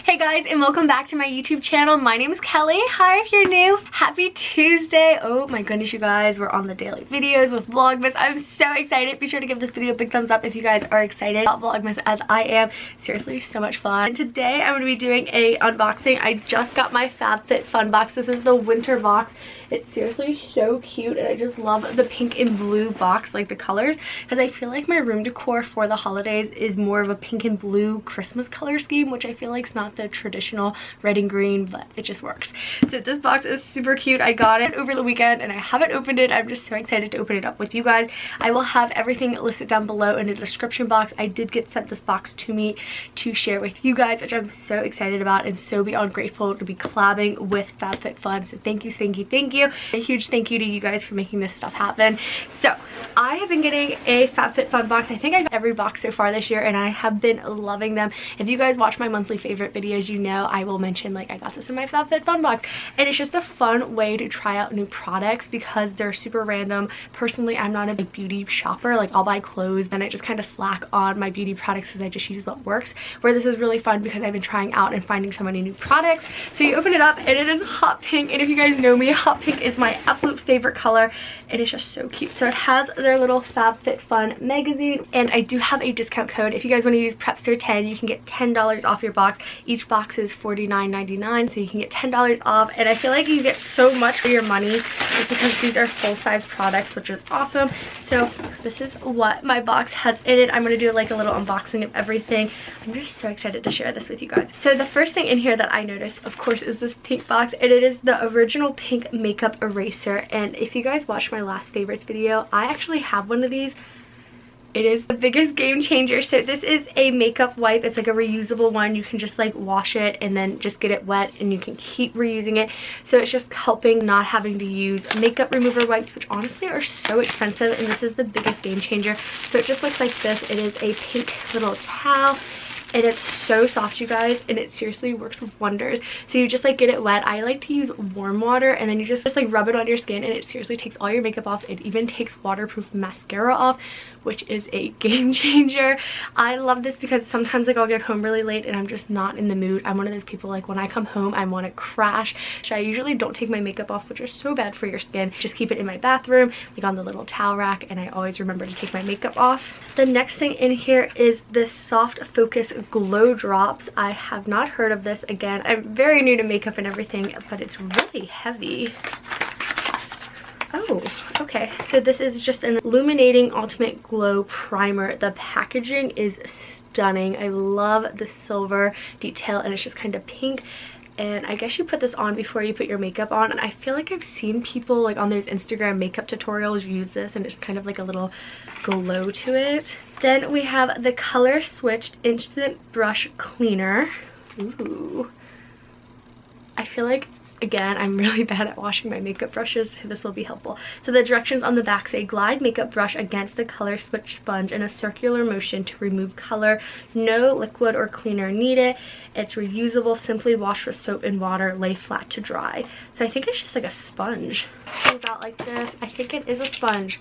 Hey guys, and welcome back to my YouTube channel. My name is Kelly. Hi if you're new. Happy Tuesday. Oh my goodness, you guys, we're on the daily videos with Vlogmas. I'm so excited. Be sure to give this video a big thumbs up if you guys are excited about Vlogmas as I am. Seriously, so much fun. And today I'm going to be doing a unboxing. I just got my FABFITFUN box. This is the winter box. It's seriously so cute, and I just love the pink and blue box, like the colors, because I feel like my room decor for the holidays is more of a pink and blue Christmas color scheme, which I feel like is not the traditional red and green, but it just works. So this box is super cute. I got it over the weekend and I haven't opened it. I'm just so excited to open it up with you guys. I will have everything listed down below in the description box. I did get sent this box to me to share with you guys, which I'm so excited about and so beyond grateful to be collabing with FABFITFUN. So thank you, thank you, thank you. A huge thank you to you guys for making this stuff happen. So I have been getting a FABFITFUN box. I think I got every box so far this year and I have been loving them. If you guys watch my monthly favorite videos, you know I will mention like I got this in my FABFITFUN box, and it's just a fun way to try out new products because they're super random. Personally, I'm not a big beauty shopper. Like, I'll buy clothes and I just kind of slack on my beauty products because I just use what works, where this is really fun because I've been trying out and finding so many new products. So you open it up and it is hot pink, and if you guys know me, hot pink is my absolute favorite color and it's just so cute. So it has their little FABFITFUN magazine, and I do have a discount code. If you guys want to use prepster10, you can get $10 off your box. Each box is $49.99, so you can get $10 off, and I feel like you get so much for your money just because these are full-size products, which is awesome. So this is what my box has in it. I'm going to do like a little unboxing of everything. I'm just so excited to share this with you guys. So the first thing in here that I noticed, of course, is this pink box, and it is the original pink makeup eraser. And if you guys watched my last favorites video, I actually have one of these. It is the biggest game changer. So this is a makeup wipe. It's like a reusable one. You can just like wash it and then just get it wet and you can keep reusing it. So it's just helping not having to use makeup remover wipes, which honestly are so expensive, and this is the biggest game changer. So it just looks like this. It is a pink little towel. And it's so soft, you guys, and it seriously works wonders. So you just like get it wet. I like to use warm water, and then you just like rub it on your skin, and it seriously takes all your makeup off. It even takes waterproof mascara off, which is a game changer. I love this because sometimes like I'll get home really late and I'm just not in the mood. I'm one of those people, like when I come home I want to crash. So I usually don't take my makeup off, which is so bad for your skin. Just keep it in my bathroom, like on the little towel rack, and I always remember to take my makeup off. The next thing in here is this Soft Focus Glow Drops. I have not heard of this. Again, I'm very new to makeup and everything, but it's really heavy. Oh, okay. So this is just an illuminating ultimate glow primer. The packaging is stunning. I love the silver detail, and it's just kind of pink. And I guess you put this on before you put your makeup on, and I feel like I've seen people like on those Instagram makeup tutorials use this, and it's kind of like a little glow to it. Then we have the Color Switched Instant Brush Cleaner. Ooh. I feel like, again, I'm really bad at washing my makeup brushes, so this will be helpful. So the directions on the back say, glide makeup brush against the color switch sponge in a circular motion to remove color. No liquid or cleaner needed. It's reusable. Simply wash with soap and water. Lay flat to dry. So I think it's just like a sponge. It comes out like this. I think it is a sponge.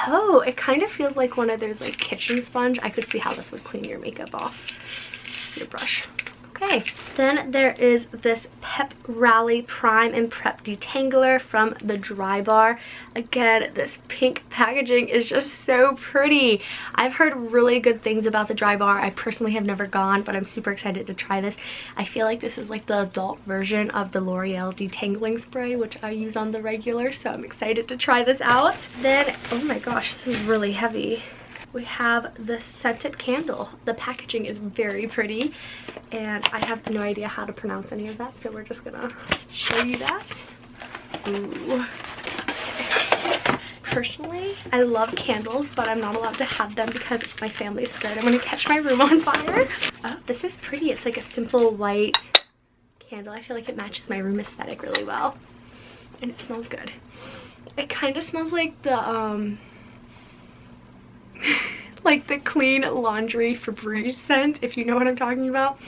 Oh, it kind of feels like one of those like kitchen sponge. I could see how this would clean your makeup off your brush. Okay, then there is this Pep Rally Prime and Prep Detangler from the Dry Bar. Again, this pink packaging is just so pretty. I've heard really good things about the Dry Bar. I personally have never gone, but I'm super excited to try this. I feel like this is like the adult version of the L'Oreal detangling spray, which I use on the regular, so I'm excited to try this out. Then, oh my gosh, this is really heavy. We have the scented candle. The packaging is very pretty, and I have no idea how to pronounce any of that, so we're just gonna show you that. Ooh. Personally, I love candles, but I'm not allowed to have them because my family's scared I'm gonna catch my room on fire. Oh, this is pretty. It's like a simple white candle. I feel like it matches my room aesthetic really well, and it smells good. It kind of smells like the like the clean laundry Febreze scent, if you know what I'm talking about.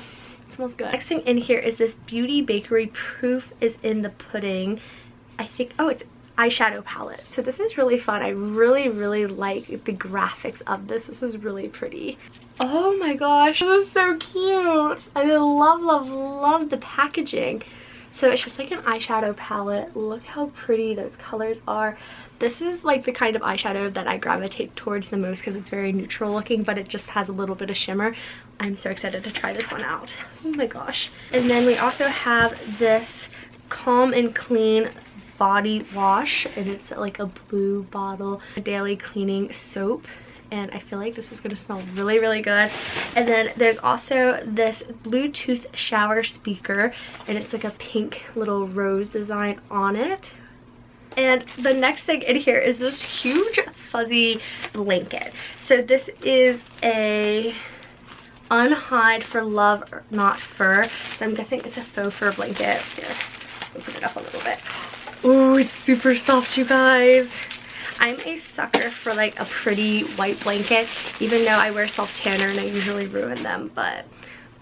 It smells good. Next thing in here is this Beauty Bakery Proof is in the Pudding. I think, oh, it's eyeshadow palette. So this is really fun. I really like the graphics of this. This is really pretty. Oh my gosh, this is so cute. I love the packaging. So it's just like an eyeshadow palette. Look how pretty those colors are. This is like the kind of eyeshadow that I gravitate towards the most because it's very neutral looking, but it just has a little bit of shimmer. I'm so excited to try this one out. Oh my gosh. And then we also have this Calm and Clean body wash, and it's like a blue bottle, a daily cleaning soap. And I feel like this is going to smell really good. And then there's also this Bluetooth shower speaker, and it's like a pink little rose design on it. And the next thing in here is this huge fuzzy blanket. So this is a unhide for love, not fur. So I'm guessing it's a faux fur blanket. Here, let me put it up a little bit. Ooh, it's super soft, you guys. I'm a sucker for like a pretty white blanket, even though I wear self-tanner and I usually ruin them, but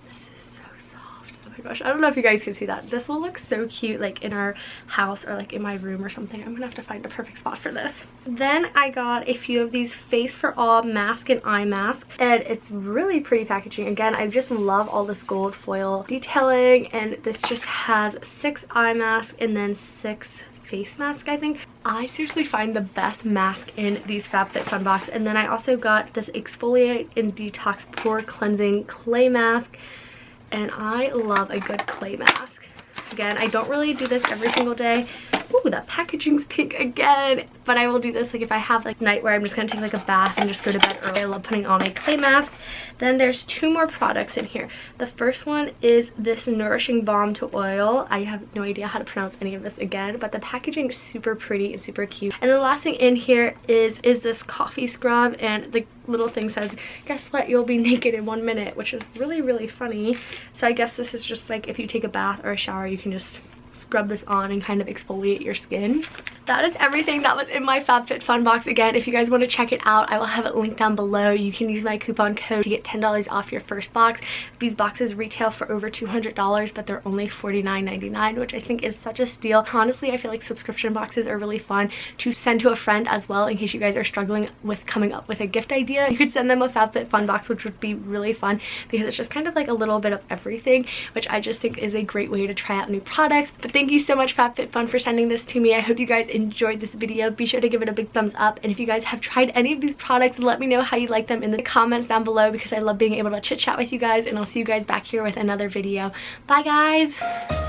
this is so soft. Oh my gosh, I don't know if you guys can see that. This will look so cute like in our house or like in my room or something. I'm gonna have to find the perfect spot for this. Then I got a few of these Face for All mask and eye mask, and it's really pretty packaging. Again, I just love all this gold foil detailing, and this just has 6 eye masks and then 6 face mask, I think. I seriously find the best mask in these FabFitFun box. And then I also got this exfoliate and detox pore cleansing clay mask, and I love a good clay mask. Again, I don't really do this every single day. Ooh, that packaging's pink again. But I will do this like if I have like night where I'm just gonna take like a bath and just go to bed early. I love putting on a clay mask. Then there's 2 more products in here. The first one is this Nourishing Balm to Oil. I have no idea how to pronounce any of this again, but the packaging is super pretty and super cute. And the last thing in here is this coffee scrub, and the little thing says, guess what, you'll be naked in 1 minute, which is really funny. So I guess this is just like if you take a bath or a shower, you can just scrub this on and kind of exfoliate your skin. That is everything that was in my FabFitFun box. Again, if you guys want to check it out, I will have it linked down below. You can use my coupon code to get $10 off your first box. These boxes retail for over $200, but they're only $49.99, which I think is such a steal. Honestly, I feel like subscription boxes are really fun to send to a friend as well, in case you guys are struggling with coming up with a gift idea. You could send them a FabFitFun box, which would be really fun because it's just kind of like a little bit of everything, which I just think is a great way to try out new products. But thank you so much, FabFitFun, for sending this to me. I hope you guys enjoyed this video. Be sure to give it a big thumbs up, and if you guys have tried any of these products, let me know how you like them in the comments down below, because I love being able to chit chat with you guys. And I'll see you guys back here with another video. Bye guys.